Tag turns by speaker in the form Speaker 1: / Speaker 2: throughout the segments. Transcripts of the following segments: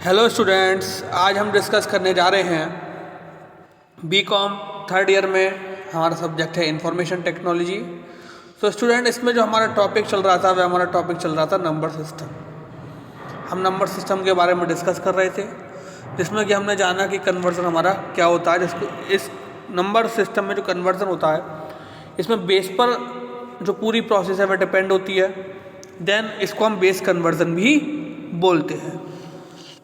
Speaker 1: Hello students, आज हम discuss करने जा रहे हैं बीकॉम थर्ड ईयर में। हमारा सब्जेक्ट है इंफॉर्मेशन टेक्नोलॉजी। तो स्टूडेंट, इसमें जो हमारा टॉपिक चल रहा था वह हमारा टॉपिक चल रहा था नंबर सिस्टम। हम नंबर सिस्टम के बारे में डिस्कस कर रहे थे, जिसमें कि हमने जाना कि कन्वर्जन हमारा क्या होता है। जिसको इस नंबर सिस्टम में जो कन्वर्जन होता है, इसमें बेस पर जो पूरी प्रोसेस है वह डिपेंड होती है। देन इसको हम बेस कन्वर्जन भी बोलते हैं।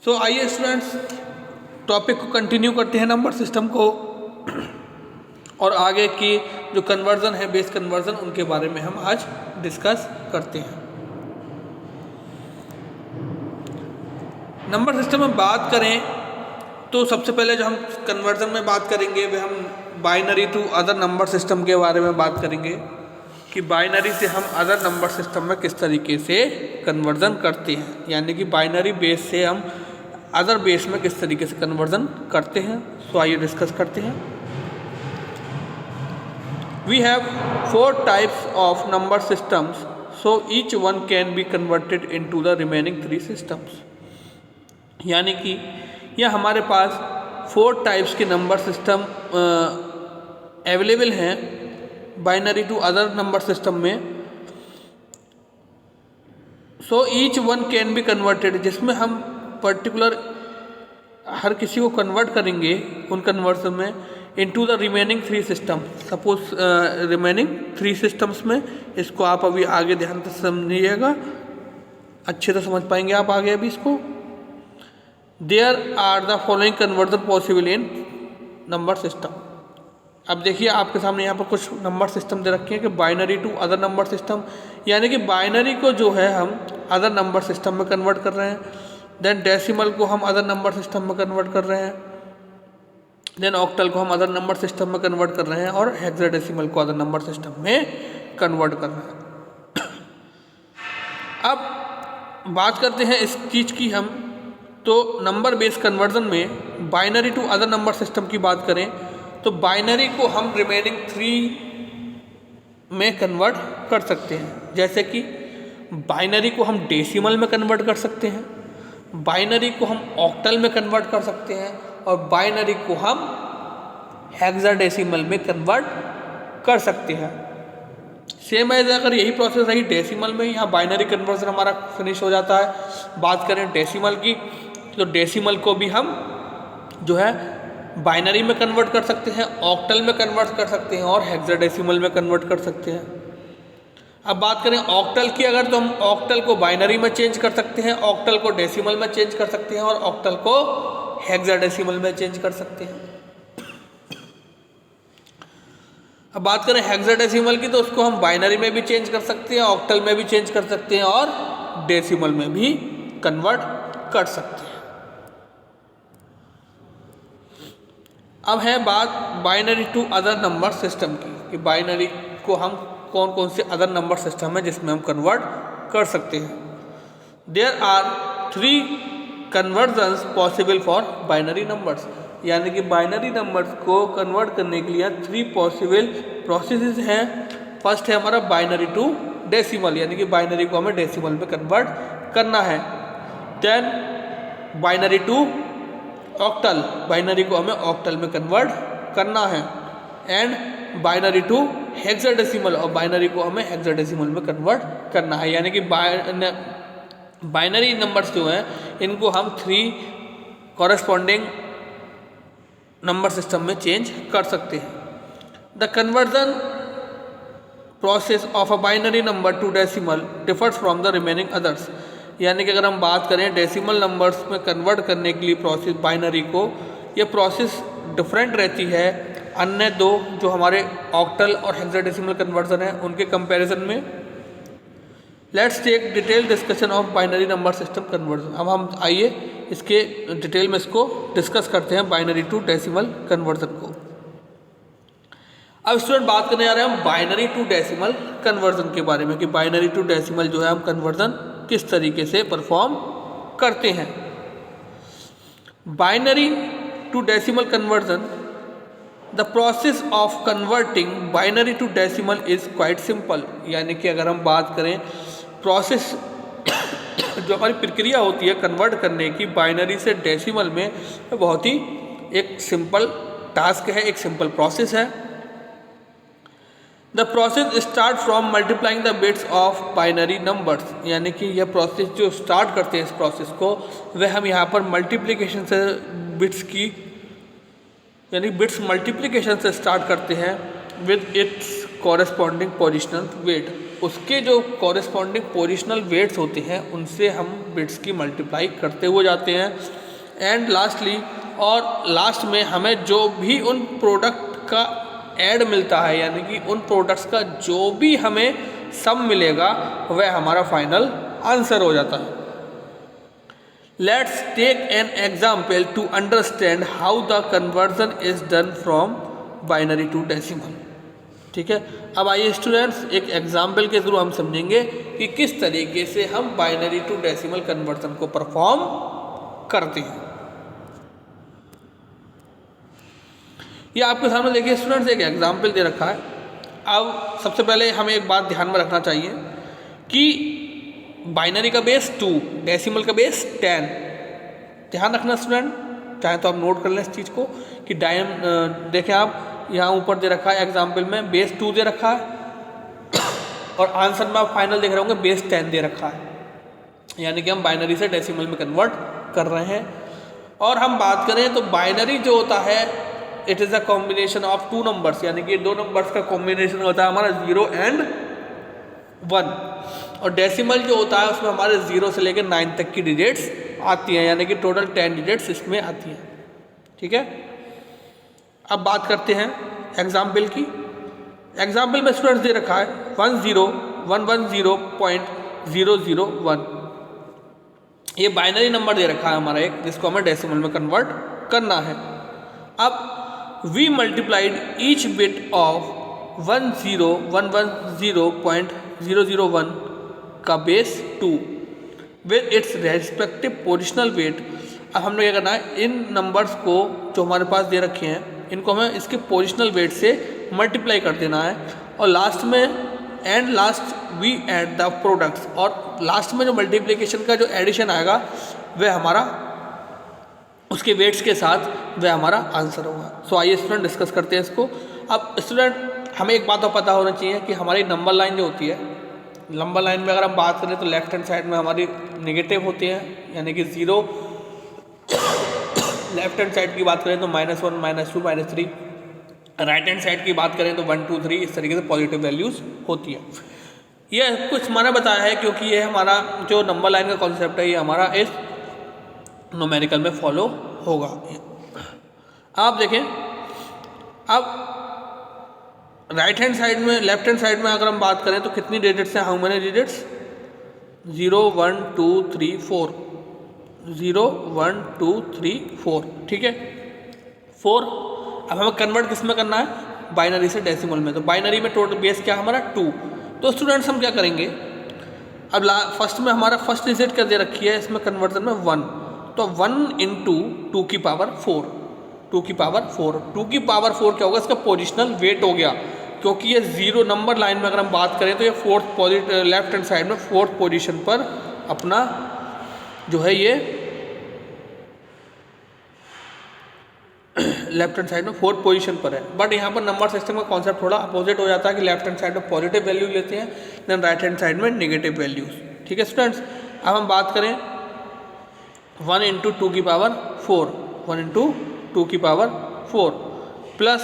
Speaker 1: तो आइए स्टूडेंट्स, टॉपिक को कंटिन्यू करते हैं नंबर सिस्टम को, और आगे की जो कन्वर्जन है, बेस कन्वर्जन, उनके बारे में हम आज डिस्कस करते हैं। नंबर सिस्टम में बात करें तो सबसे पहले जो हम कन्वर्जन में बात करेंगे वह हम binary to other number system के बारे में बात करेंगे कि बाइनरी से हम अदर नंबर सिस्टम में किस तरीके से कन्वर्जन करते हैं, यानी कि बाइनरी बेस से हम अदर बेस में किस तरीके से कन्वर्जन करते हैं। तो आइए डिस्कस करते हैं। We have 4 types of number systems, so each one can be converted into the remaining 3 systems. यानी कि यह हमारे पास 4 टाइप्स के नंबर सिस्टम अवेलेबल हैं binary to other number system में। So each one can be converted, जिसमें हम पर्टिकुलर हर किसी को कन्वर्ट करेंगे उन कन्वर्जन में into the remaining 3 system. Suppose remaining 3 systems में, इसको आप अभी आगे ध्यान से समझिएगा, अच्छे से समझ पाएंगे आप आगे अभी इसको। There are the following conversion possible in number system. अब देखिए आपके सामने यहाँ पर कुछ नंबर सिस्टम दे रखे हैं कि binary to other number system, यानी कि बाइनरी को जो है हम अदर नंबर सिस्टम में कन्वर्ट कर रहे हैं। देन डेसिमल को हम अदर नंबर सिस्टम में कन्वर्ट कर रहे हैं। देन ऑक्टल को हम अदर नंबर सिस्टम में कन्वर्ट कर रहे हैं, और हेक्साडेसिमल को अदर नंबर सिस्टम में कन्वर्ट कर रहे हैं। अब बात करते हैं इस चीज़ की हम, तो नंबर बेस कन्वर्जन में binary to other number system की बात करें तो बाइनरी को हम रिमेनिंग 3 में कन्वर्ट कर सकते हैं। जैसे कि बाइनरी को हम डेसिमल में कन्वर्ट कर सकते हैं, बाइनरी को हम ऑक्टल में कन्वर्ट कर सकते हैं, और बाइनरी को हम हेक्साडेसिमल में कन्वर्ट कर सकते हैं। सेम एज अगर यही प्रोसेस रही डेसिमल में, यहाँ बाइनरी कन्वर्जन हमारा फिनिश हो जाता है। बात करें डेसिमल की, तो डेसिमल को भी हम जो है बाइनरी में कन्वर्ट कर सकते हैं, ऑक्टल में कन्वर्ट कर सकते हैं, और हेक्साडेसिमल में कन्वर्ट कर सकते हैं। अब बात करें ऑक्टल की, अगर तो हम ऑक्टल को बाइनरी में चेंज कर सकते हैं, ऑक्टल को डेसिमल में चेंज कर सकते हैं, और ऑक्टल को हेक्साडेसिमल में चेंज कर सकते हैं। अब बात करें हेक्साडेसिमल की, तो उसको हम बाइनरी में भी चेंज कर सकते हैं, ऑक्टल में भी चेंज कर सकते हैं, और डेसिमल में भी कन्वर्ट कर सकते हैं। अब है बात binary to other number system की, कि बाइनरी को हम कौन कौन से अदर नंबर सिस्टम है जिसमें हम कन्वर्ट कर सकते हैं। There are 3 conversions possible for binary numbers, यानी कि बाइनरी नंबर्स को कन्वर्ट करने के लिए 3 पॉसिबल प्रोसेसेस हैं। फर्स्ट है हमारा बाइनरी टू डेसिमल, यानी कि बाइनरी को हमें डेसिमल में कन्वर्ट करना है। Then binary to octal, binary को हमें ऑक्टल में कन्वर्ट करना है। एंड बाइनरी टू हेक्साडेसिमल, और बाइनरी को हमें हेक्साडेसिमल में कन्वर्ट करना है। यानी कि बाइनरी नंबर्स जो हैं इनको हम 3 कॉरेस्पॉन्डिंग नंबर सिस्टम में चेंज कर सकते हैं। The conversion process of a binary number two decimal differs from the remaining others, यानी कि अगर हम बात करें डेसिमल नंबर्स में कन्वर्ट करने के लिए प्रोसेस बाइनरी को, ये प्रोसेस डिफरेंट रहती है अन्य 2 जो हमारे ऑक्टल और हेक्साडेसिमल कन्वर्जन है उनके कंपैरिजन में। Let's take detail discussion of binary number system conversion. अब हम आइए इसके डिटेल में इसको डिस्कस करते हैं, बाइनरी टू डेसिमल कन्वर्जन को। अब स्टूडेंट बात करने आ रहे हैं हम बाइनरी टू डेसिमल कन्वर्जन के बारे में, कि बाइनरी टू डेसिमल जो है हम कन्वर्जन किस तरीके से परफॉर्म करते हैं। Binary to decimal conversion, the process of converting binary to decimal is quite simple, यानी कि अगर हम बात करें प्रोसेस जो हमारी प्रक्रिया होती है कन्वर्ट करने की बाइनरी से डेसिमल में, बहुत ही एक सिंपल टास्क है, एक सिंपल प्रोसेस है। The process start from multiplying the bits of binary numbers, यानी कि यह प्रोसेस जो स्टार्ट करते हैं इस प्रोसेस को, वह हम यहाँ पर मल्टीप्लिकेशन से बिट्स की, यानी बिट्स मल्टीप्लिकेशन से स्टार्ट करते हैं with its corresponding positional weight. उसके जो कॉरेस्पॉन्डिंग पोजिशनल वेट्स होते हैं उनसे हम बिट्स की मल्टीप्लाई करते हुए जाते हैं। एंड लास्टली, और लास्ट में हमें जो भी उन प्रोडक्ट का ऐड मिलता है, यानी कि उन प्रोडक्ट्स का जो भी हमें सम मिलेगा वह हमारा फाइनल आंसर हो जाता है। Let's take an example to understand how the conversion is done from binary to decimal. ठीक है, अब आइए स्टूडेंट्स एक एग्जाम्पल के थ्रू हम समझेंगे कि किस तरीके से हम बाइनरी टू डेसिमल कन्वर्जन को परफॉर्म करते हैं। ये आपके सामने देखिए स्टूडेंट्स एक एग्जाम्पल दे रखा है। अब सबसे पहले हमें एक बात ध्यान में रखना चाहिए कि बाइनरी का बेस 2, डेसिमल का बेस 10। ध्यान रखना स्टूडेंट, चाहे तो आप नोट कर लें इस चीज़ को कि देखें आप यहाँ ऊपर दे रखा है एग्जाम्पल में बेस 2 दे रखा है और आंसर में आप फाइनल देख रहे होंगे बेस 10 दे रखा है, यानी कि हम बाइनरी से डेसिमल में कन्वर्ट कर रहे हैं। और हम बात करें तो बाइनरी जो होता है it is a combination of 2 numbers, यानी कि 2 नंबर्स का कॉम्बिनेशन होता है हमारा 0 एंड 1। और डेसिमल जो होता है उसमें हमारे 0 से लेकर 9 तक की डिजिट्स आती हैं, यानी कि टोटल 10 डिजिट्स इसमें आती हैं। ठीक है, अब बात करते हैं एग्जाम्पल की। एग्जाम्पल में स्टूडेंट्स दे रखा है 10,110.001। ये बाइनरी नंबर दे रखा है हमारा एक, जिसको हमें डेसिमल में कन्वर्ट करना है। अब we multiplied each bit of 10110.001 का base 2 with its respective positional weight. अब हमने क्या करना है, इन नंबर्स को जो हमारे पास दे रखे हैं इनको हमें इसके पोजिशनल वेट से मल्टीप्लाई कर देना है, और लास्ट में and last we add the products, और लास्ट में जो मल्टीप्लिकेशन का जो एडिशन आएगा वह हमारा उसके वेट्स के साथ वह हमारा आंसर होगा। सो आइए स्टूडेंट डिस्कस करते हैं इसको। अब स्टूडेंट हमें एक बात तो पता होना चाहिए कि हमारी नंबर लाइन जो होती है, नंबर लाइन में अगर हम बात करें तो लेफ्ट हैंड साइड में हमारी नेगेटिव होती है, यानी कि 0। लेफ्ट हैंड साइड की बात करें तो -1, -2, -3। राइट हैंड साइड की बात करें तो 1, 2, 3 इस तरीके से पॉजिटिव वैल्यूज़ होती है। यह कुछ मैंने बताया है क्योंकि ये हमारा जो नंबर लाइन का कॉन्सेप्ट है ये हमारा इस न्यूमेरिकल में फॉलो होगा। आप देखें, अब राइट हैंड साइड में, लेफ्ट हैंड साइड में अगर हम बात करें तो कितनी डिजिट्स हैं, हाउ मेनी डिजिट्स, 0, 1, 2, 3, 4, 0, 1, 2, 3, 4। ठीक है, 4। अब हमें कन्वर्ट किस में करना है, बाइनरी से डेसिमल में। तो बाइनरी में टोटल बेस क्या हमारा 2। तो स्टूडेंट्स हम क्या करेंगे, अब फर्स्ट में हमारा फर्स्ट डिजिट क्या दे रखी है इसमें कन्वर्जन में 1, तो 1 × 2 की पावर 4, 2 की पावर 4, 2 की पावर 4 क्या होगा, इसका पोजिशनल वेट हो गया, क्योंकि ये 0 नंबर लाइन में अगर हम बात करें तो ये लेफ्ट हैंड साइड में 4th पोजीशन पर अपना जो है ये लेफ्ट हैंड साइड में 4th पोजीशन पर है। बट यहाँ पर नंबर सिस्टम का कॉन्सेप्ट थोड़ा अपोजिट हो जाता है कि लेफ्ट हैंड साइड में पॉजिटिव वैल्यू लेते हैं, देन राइट हैंड साइड में नेगेटिव वैल्यूज। ठीक है स्टूडेंट्स, अब हम बात करें 1 × 2 की पावर 4, 1 × 2 की पावर 4 प्लस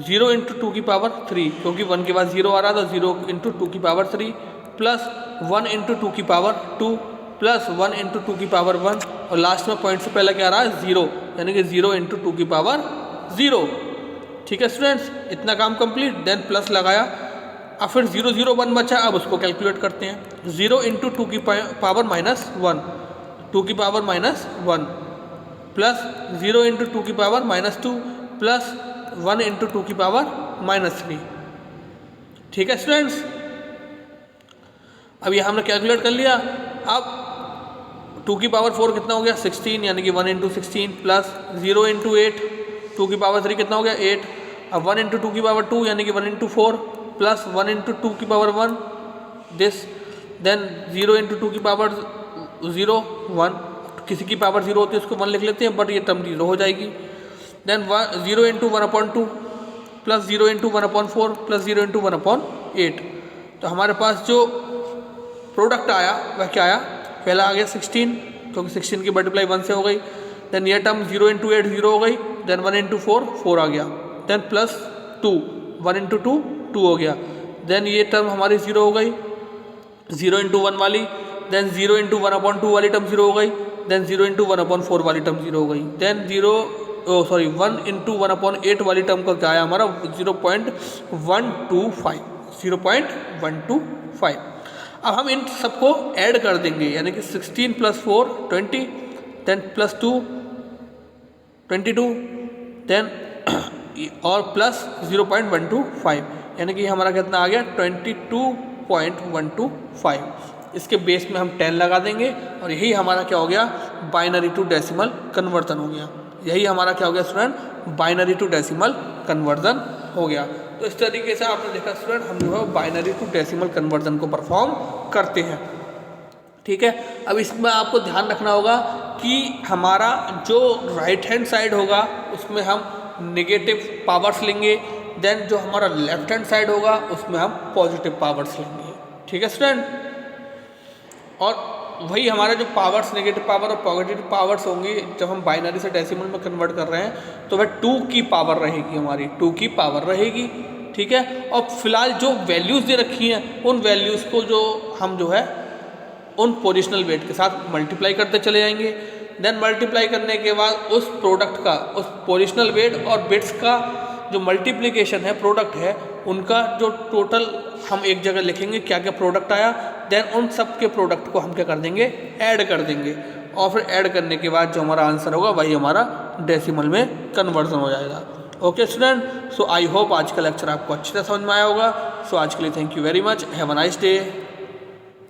Speaker 1: 0 × 2 की पावर 3, क्योंकि 1 के बाद 0 आ रहा था, 0 × 2 की पावर 3 प्लस 1 × 2 की पावर 2 प्लस 1 × 2 की पावर 1, और लास्ट में पॉइंट से पहले क्या आ रहा है 0, यानी कि 0 × 2 की पावर 0। ठीक है स्टूडेंट्स, इतना काम कंप्लीट, देन प्लस लगाया, अब फिर 0, 0, 1 बचा, अब उसको कैलकुलेट करते हैं। 0 × 2 की पावर -1, 2 की पावर -1 प्लस 0 × 2 की पावर -2 प्लस 1 × 2 की पावर -3। ठीक है स्टूडेंट्स, अब ये हमने कैलकुलेट कर लिया। अब 2 की पावर 4 कितना हो गया 16, यानी कि 1 × 16 प्लस 0 × 8, 2 की पावर 3 कितना हो गया 8, अब 1 × 2 की पावर 2 यानी कि 1 × 4 प्लस 1 × 2 की पावर 1 दिस, देन 0 × 2 की पावर 0 1, किसी की पावर 0 होती है उसको 1 लिख लेते हैं, बट ये टर्म 0 हो जाएगी। Then 0 into 1/2 plus 0 into 1/4 plus 0 into 1/8। तो हमारे पास जो प्रोडक्ट आया वह क्या आया, पहला आ गया 16, क्योंकि 16 की मल्टीप्लाई 1 से हो गई। देन ये टर्म 0 इंटू 8 0 हो गई। देन 1 इंटू 4 आ गया। देन प्लस 2 1 इंटू 2 हो गया। देन ये टर्म हमारी 0 हो गई 0 इंटू 1 वाली। देन 0 इंटू 1/2 वाली टर्म 0 हो गई। देन 0 इंटू 1/4 वाली टर्म 0 हो गई। देन 1 इंटू 1/8 वाली टर्म का क्या आया हमारा 0.125 0.125। अब हम इन सबको ऐड कर देंगे, यानी कि 16 प्लस 4 20, देन प्लस 2 22, देन और प्लस 0.125, यानी कि हमारा कितना आ गया 22.125। इसके बेस में हम 10 लगा देंगे और यही हमारा क्या हो गया, बाइनरी टू डेसिमल कन्वर्जन हो गया। यही हमारा क्या हो गया student, binary to decimal conversion हो गया। तो इस तरीके से आपने देखा स्टूडेंट, हम जो है बाइनरी टू डेसिमल कन्वर्जन को परफॉर्म करते हैं। ठीक है, अब इसमें आपको ध्यान रखना होगा कि हमारा जो राइट हैंड साइड होगा उसमें हम नेगेटिव पावर्स लेंगे, देन जो हमारा लेफ्ट हैंड साइड होगा उसमें हम पॉजिटिव पावर्स लेंगे। ठीक है स्टूडेंट, और वही हमारा जो पावर्स नेगेटिव पावर और पॉजिटिव पावर्स होंगी जब हम बाइनरी से डेसिमल में कन्वर्ट कर रहे हैं तो वह 2 की पावर रहेगी, हमारी 2 की पावर रहेगी। ठीक है, और फिलहाल जो वैल्यूज़ दे रखी हैं उन वैल्यूज़ को जो हम जो है उन पोजिशनल वेट के साथ मल्टीप्लाई करते चले जाएंगे। देन मल्टीप्लाई करने के बाद उस प्रोडक्ट का, उस पोजिशनल वेट और बिट्स का जो मल्टीप्लिकेशन है, प्रोडक्ट है, उनका जो टोटल हम एक जगह लिखेंगे क्या क्या प्रोडक्ट आया। देन उन सब के प्रोडक्ट को हम क्या कर देंगे, ऐड कर देंगे, और फिर ऐड करने के बाद जो हमारा आंसर होगा वही हमारा डेसिमल में कन्वर्जन हो जाएगा। Okay student, so I hope आज का लेक्चर आपको अच्छी तरह समझ में आया होगा। सो आज के लिए thank you very much, have a nice day.